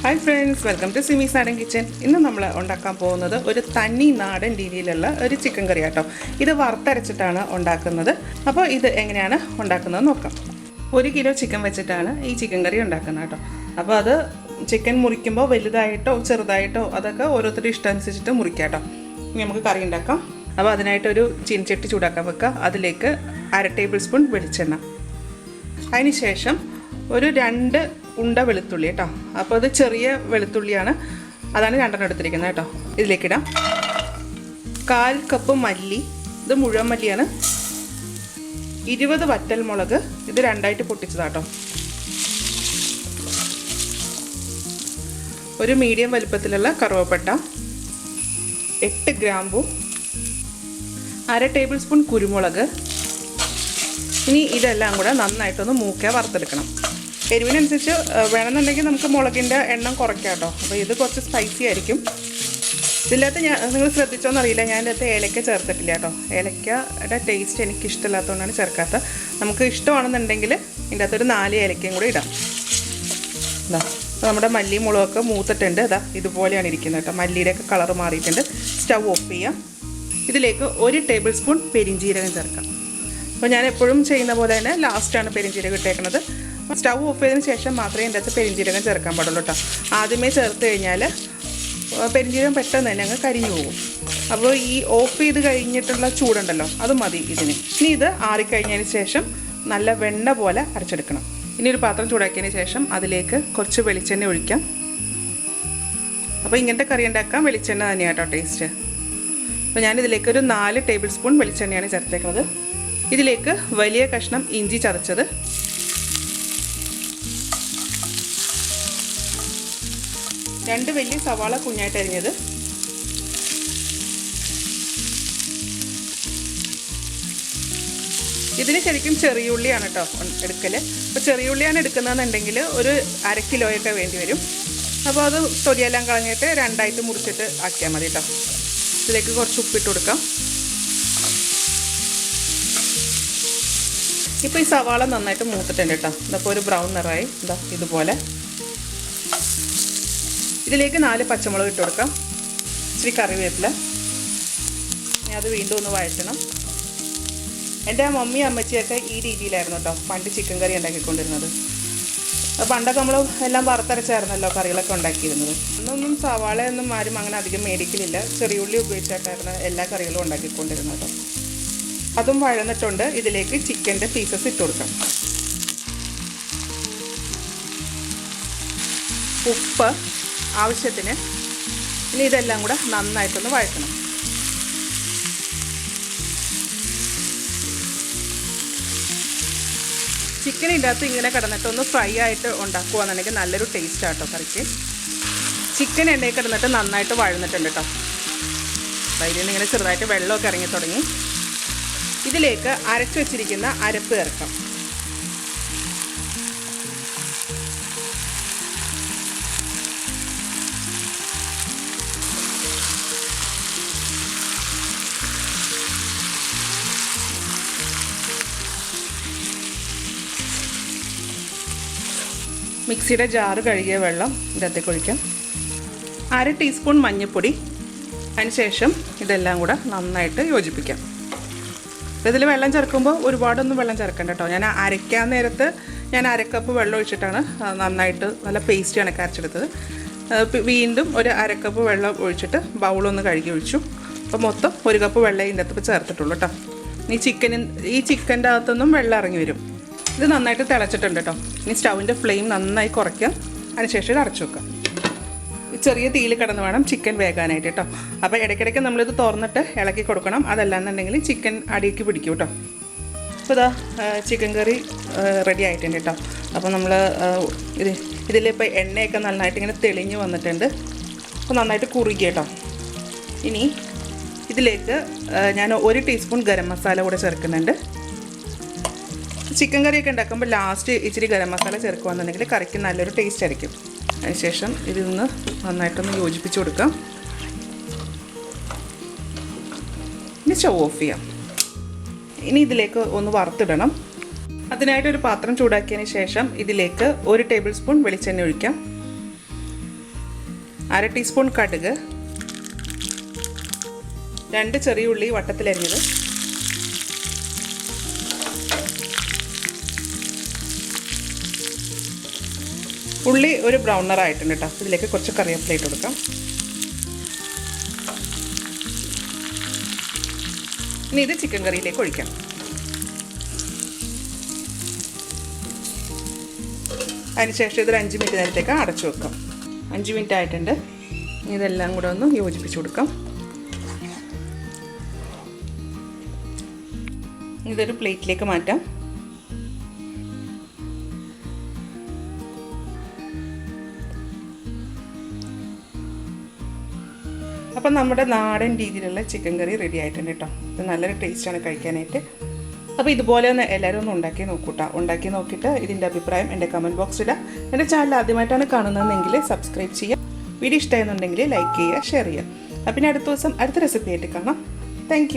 Hi friends, welcome to Simis Nadan kitchen. ഇന്ന് നമ്മൾ ഉണ്ടാക്കാൻ പോകുന്നത് ഒരു തനി നാടൻ രീതിയിലുള്ള ഒരു ചിക്കൻ കറി ആട്ടോ. ഇത് വറുത്തരച്ചിട്ടാണ് ഉണ്ടാക്കുന്നത്. അപ്പോൾ ഇത് എങ്ങനെയാണ് ഉണ്ടാക്കുന്നത് നോക്കാം. 1 കിലോ ചിക്കൻ വെച്ചിട്ടാണ് ഈ ചിക്കൻ കറി ഉണ്ടാക്കുന്നത് കേട്ടോ. അപ്പോൾ അത് ചിക്കൻ മുറിക്കുമ്പോൾ വലുതായിട്ടോ ചെറുതായിട്ടോ അതൊക്കെ ഓരോരുത്തരുടെ ഇഷ്ടം അനുസരിച്ചിട്ട് മുറിക്കാം കേട്ടോ. ഇനി നമുക്ക് കറി ഉണ്ടാക്കാം. അപ്പോൾ അതിനായിട്ടൊരു ചീനച്ചട്ടി ചൂടാക്കാൻ വെക്കുക. അതിലേക്ക് 1/2 ടേബിൾ സ്പൂൺ വെളിച്ചെണ്ണ. അതിന് ശേഷം ഒരു 2 ഉണ്ട വെളുത്തുള്ളി കേട്ടോ. അപ്പോൾ അത് ചെറിയ വെളുത്തുള്ളിയാണ്, അതാണ് 2 എടുത്തിരിക്കുന്നത് കേട്ടോ. ഇതിലേക്കിടാം 1/4 കപ്പ് മല്ലി, ഇത് മുഴുവൻ മല്ലിയാണ്. 20 വറ്റൽ മുളക്, ഇത് 2ആയിട്ട് പൊട്ടിച്ചതാട്ടോ. ഒരു മീഡിയം വലുപ്പത്തിലുള്ള കറുവപ്പട്ട, 8 ഗ്രാമ്പു, 1/2 ടേബിൾ സ്പൂൺ കുരുമുളക്. ഇനി ഇതെല്ലാം കൂടെ നന്നായിട്ടൊന്ന് മൂക്കെ വറുത്തെടുക്കണം. എരിവിനനുസരിച്ച് വേണമെന്നുണ്ടെങ്കിൽ നമുക്ക് മുളകിൻ്റെ എണ്ണം കുറയ്ക്കാം കേട്ടോ. അപ്പോൾ ഇത് കുറച്ച് സ്പൈസി ആയിരിക്കും. ഇതിനകത്ത് നിങ്ങൾ ശ്രദ്ധിച്ചോന്നറിയില്ല, ഞാൻ ഇതിനകത്ത് ഏലക്ക ചേർത്തിട്ടില്ല കേട്ടോ. ഏലക്കയുടെ ടേസ്റ്റ് എനിക്ക് ഇഷ്ടമില്ലാത്തതുകൊണ്ടാണ് ചേർക്കാത്തത്. നമുക്ക് ഇഷ്ടമാണെന്നുണ്ടെങ്കിൽ ഇതിൻ്റെ അകത്തൊരു 4 ഏലക്കയും കൂടി ഇടാം. ഇതാ അപ്പോൾ നമ്മുടെ മല്ലി മുളകൊക്കെ മൂത്തിട്ടുണ്ട്. ഇതാ ഇതുപോലെയാണ് ഇരിക്കുന്നത് കേട്ടോ. മല്ലിയുടെയൊക്കെ കളർ മാറിയിട്ടുണ്ട്. സ്റ്റൗ ഓഫ് ചെയ്യാം. ഇതിലേക്ക് 1 ടേബിൾ സ്പൂൺ പെരിഞ്ജീരകം ചേർക്കാം. അപ്പോൾ ഞാൻ എപ്പോഴും ചെയ്യുന്ന പോലെ തന്നെ ലാസ്റ്റാണ് പെരിഞ്ജീരകം ഇട്ടേക്കുന്നത്. സ്റ്റൗ ഓഫ് ചെയ്തതിന് ശേഷം മാത്രമേ ഇതിൻ്റെ അകത്ത് പെരിഞ്ജീരകം ചേർക്കാൻ പാടുള്ളൂ കേട്ടോ. ആദ്യമേ ചേർത്ത് കഴിഞ്ഞാൽ പെരിഞ്ജീരകം പെട്ടെന്ന് തന്നെ അങ്ങ് കരിഞ്ഞു പോകും. അപ്പോൾ ഈ ഓഫ് ചെയ്ത് കഴിഞ്ഞിട്ടുള്ള ചൂടുണ്ടല്ലോ, അത് മതി ഇതിന്. ഇനി ഇത് ആറിക്കഴിഞ്ഞതിന് ശേഷം നല്ല വെണ്ണ പോലെ അരച്ചെടുക്കണം. ഇനി ഒരു പാത്രം ചൂടാക്കിയതിന് ശേഷം അതിലേക്ക് കുറച്ച് വെളിച്ചെണ്ണ ഒഴിക്കാം. അപ്പോൾ ഇങ്ങനത്തെ കറി ഉണ്ടാക്കാൻ വെളിച്ചെണ്ണ തന്നെയാണ് കേട്ടോ ടേസ്റ്റ്. അപ്പോൾ ഞാനിതിലേക്കൊരു 4 ടേബിൾ സ്പൂൺ വെളിച്ചെണ്ണയാണ് ചേർത്തേക്കുന്നത്. ഇതിലേക്ക് വലിയ കഷ്ണം ഇഞ്ചി ചതച്ചത്, 2 വലിയ സവാള കുഞ്ഞായിട്ട് അരിഞ്ഞത്, ഇതിന് ശരിക്കും ചെറിയുള്ളിയാണ് കേട്ടോ എടുക്കൽ. അപ്പോൾ ചെറിയുള്ളിയാണ് എടുക്കുന്നതെന്നുണ്ടെങ്കിൽ ഒരു 1/2 കിലോയൊക്കെ വേണ്ടി വരും. അപ്പോൾ അത് തൊലിയെല്ലാം കളഞ്ഞിട്ട് 2ആയിട്ട് മുറിച്ചിട്ട് ആക്കിയാൽ മതി കേട്ടോ. ഇതിലേക്ക് കുറച്ച് ഉപ്പിട്ട് കൊടുക്കാം. ഇപ്പോൾ ഈ സവാള നന്നായിട്ട് മൂത്തിട്ടുണ്ട് കേട്ടോ. ഇതപ്പോൾ ഒരു ബ്രൗൺ നിറമായി ഇതാ ഇതുപോലെ. ഇതിലേക്ക് 4 പച്ചമുളക് ഇട്ട് കൊടുക്കാം. ഇച്ചിരി കറിവേപ്പില. ഞാൻ അത് വീണ്ടും ഒന്ന് വഴറ്റണം. എൻ്റെ മമ്മി അമ്മച്ചിയൊക്കെ ഈ രീതിയിലായിരുന്നു കേട്ടോ പണ്ട് ചിക്കൻ കറി ഉണ്ടാക്കിക്കൊണ്ടിരുന്നത്. പണ്ടൊക്കെ നമ്മൾ എല്ലാം വറുത്തരച്ചായിരുന്നല്ലോ കറികളൊക്കെ ഉണ്ടാക്കിയിരുന്നത്. അന്നൊന്നും സവാളയൊന്നും ആരും അങ്ങനെ അധികം മേടിക്കലില്ല. ചെറിയുള്ളി ഉപയോഗിച്ചിട്ടായിരുന്നു എല്ലാ കറികളും ഉണ്ടാക്കിക്കൊണ്ടിരുന്നത് കേട്ടോ. അതും വഴന്നിട്ടുണ്ട്. ഇതിലേക്ക് ചിക്കൻ്റെ പീസസ് ഇട്ട് കൊടുക്കാം. ഉപ്പ് ആവശ്യത്തിന്. ഇനി ഇതെല്ലാം കൂടെ നന്നായിട്ടൊന്ന് വഴറ്റണം. ചിക്കൻ ഇതിനകത്ത് ഇങ്ങനെ കിടന്നിട്ടൊന്ന് ഫ്രൈ ആയിട്ട് ഉണ്ടാക്കുകയാണെന്നുണ്ടെങ്കിൽ നല്ലൊരു ടേസ്റ്റ് ആട്ടോ കറിക്ക്. ചിക്കൻ എണ്ണയിൽ കിടന്നിട്ട് നന്നായിട്ട് വഴന്നിട്ടുണ്ട് കേട്ടോ. അതിൽ നിന്ന് ഇങ്ങനെ ചെറുതായിട്ട് വെള്ളമൊക്കെ ഇറങ്ങി തുടങ്ങി. ഇതിലേക്ക് അരച്ചു വെച്ചിരിക്കുന്ന അരപ്പ് ചേർക്കാം. മിക്സിയുടെ ജാറ് കഴുകിയ വെള്ളം ഇതിനകത്തേക്ക് ഒഴിക്കാം. 1/2 ടീസ്പൂൺ മഞ്ഞൾപ്പൊടി. അതിനുശേഷം ഇതെല്ലാം കൂടെ നന്നായിട്ട് യോജിപ്പിക്കാം. ഇതിൽ വെള്ളം ചേർക്കുമ്പോൾ ഒരുപാടൊന്നും വെള്ളം ചേർക്കണ്ട കേട്ടോ. ഞാൻ അരയ്ക്കാൻ നേരത്ത് ഞാൻ 1/2 കപ്പ് വെള്ളം ഒഴിച്ചിട്ടാണ് നന്നായിട്ട് നല്ല പേസ്റ്റ് കണക്ക് അരച്ചെടുത്തത്. വീണ്ടും ഒരു 1/2 കപ്പ് വെള്ളം ഒഴിച്ചിട്ട് ബൗളൊന്ന് കഴുകി ഒഴിച്ചു. അപ്പോൾ മൊത്തം 1 കപ്പ് വെള്ളം ഇതിൻ്റെ അകത്ത് ചേർത്തിട്ടുള്ളൂ കേട്ടോ. ഈ ചിക്കൻ്റെ അകത്തൊന്നും വെള്ളം ഇറങ്ങി വരും. ഇത് നന്നായിട്ട് തിളച്ചിട്ടുണ്ട് കേട്ടോ. ഇനി സ്റ്റൗവിൻ്റെ ഫ്ലെയിം നന്നായി കുറയ്ക്കാം. അതിനുശേഷം ഇത് അടച്ചു വെക്കാം. ചെറിയ തീയിൽ കിടന്ന് വേണം ചിക്കൻ വേകാനായിട്ട് കേട്ടോ. അപ്പോൾ ഇടയ്ക്കിടയ്ക്ക് നമ്മളിത് തുറന്നിട്ട് ഇളക്കി കൊടുക്കണം. അതല്ലാന്നുണ്ടെങ്കിൽ ചിക്കൻ അടിയിലേക്ക് പിടിക്കും കേട്ടോ. അപ്പോൾ ഇതാ ചിക്കൻ കറി റെഡി ആയിട്ടുണ്ട് കേട്ടോ. അപ്പോൾ നമ്മൾ ഇതിലിപ്പോൾ എണ്ണയൊക്കെ നന്നായിട്ട് ഇങ്ങനെ തെളിഞ്ഞ് വന്നിട്ടുണ്ട്. അപ്പോൾ നന്നായിട്ട് കുറുകി കേട്ടോ. ഇനി ഇതിലേക്ക് ഞാൻ 1 ടീസ്പൂൺ ഗരം മസാല കൂടെ ചേർക്കുന്നുണ്ട്. ചിക്കൻ കറിയൊക്കെ ഉണ്ടാക്കുമ്പോൾ ലാസ്റ്റ് ഇച്ചിരി ഗരം മസാല ചേർക്കുകയാണെന്നുണ്ടെങ്കിൽ കറിക്ക് നല്ലൊരു ടേസ്റ്റ് ആയിരിക്കും. അതിനുശേഷം ഇതിൽ നിന്ന് നന്നായിട്ടൊന്ന് യോജിപ്പിച്ച് കൊടുക്കാം. ഇനി സ്റ്റൗ ഓഫ് ചെയ്യാം. ഇനി ഇതിലേക്ക് ഒന്ന് വറുത്തിടണം. അതിനായിട്ട് ഒരു പാത്രം ചൂടാക്കിയതിന് ശേഷം ഇതിലേക്ക് 1 ടേബിൾ സ്പൂൺ വെളിച്ചെണ്ണ ഒഴിക്കാം. 1/2 ടീസ്പൂൺ കടുക്, 2 ചെറിയ ഉള്ളി വട്ടത്തിലരിഞ്ഞത്, ഉള്ളി ഒരു ബ്രൗൺ നിറമായിട്ടുണ്ട് കേട്ടോ. ഇതിലേക്ക് കുറച്ച് കറിവേപ്പില ഇട്ട് കൊടുക്കാം. ഇനി ഇത് ചിക്കൻ കറിയിലേക്ക് ഒഴിക്കാം. അതിനുശേഷം ഇതൊരു 5 മിനിറ്റ് നേരത്തേക്ക് അടച്ചു വെക്കാം. 5 മിനിറ്റ് ആയിട്ടുണ്ട്. ഇതെല്ലാം കൂടെ ഒന്ന് യോജിപ്പിച്ച് കൊടുക്കാം. ഇതൊരു പ്ലേറ്റിലേക്ക് മാറ്റാം. അപ്പം നമ്മുടെ നാടൻ രീതിയിലുള്ള ചിക്കൻ കറി റെഡി ആയിട്ടുണ്ട് കേട്ടോ. ഇത് നല്ലൊരു ടേസ്റ്റാണ് കഴിക്കാനായിട്ട്. അപ്പോൾ ഇതുപോലെ ഒന്ന് എല്ലാവരും ഒന്ന് ഉണ്ടാക്കി നോക്കൂട്ടോ. ഉണ്ടാക്കി നോക്കിയിട്ട് ഇതിൻ്റെ അഭിപ്രായം എൻ്റെ കമൻറ്റ് ബോക്സിൽ. എൻ്റെ ചാനൽ ആദ്യമായിട്ടാണ് കാണുന്നതെങ്കിൽ സബ്സ്ക്രൈബ് ചെയ്യുക. വീഡിയോ ഇഷ്ടമായെന്നുണ്ടെങ്കിൽ ലൈക്ക് ചെയ്യുക, ഷെയർ ചെയ്യുക. അപ്പം പിന്നെ അടുത്ത ദിവസം അടുത്ത റെസിപ്പി ആയിട്ട് കാണാം. താങ്ക്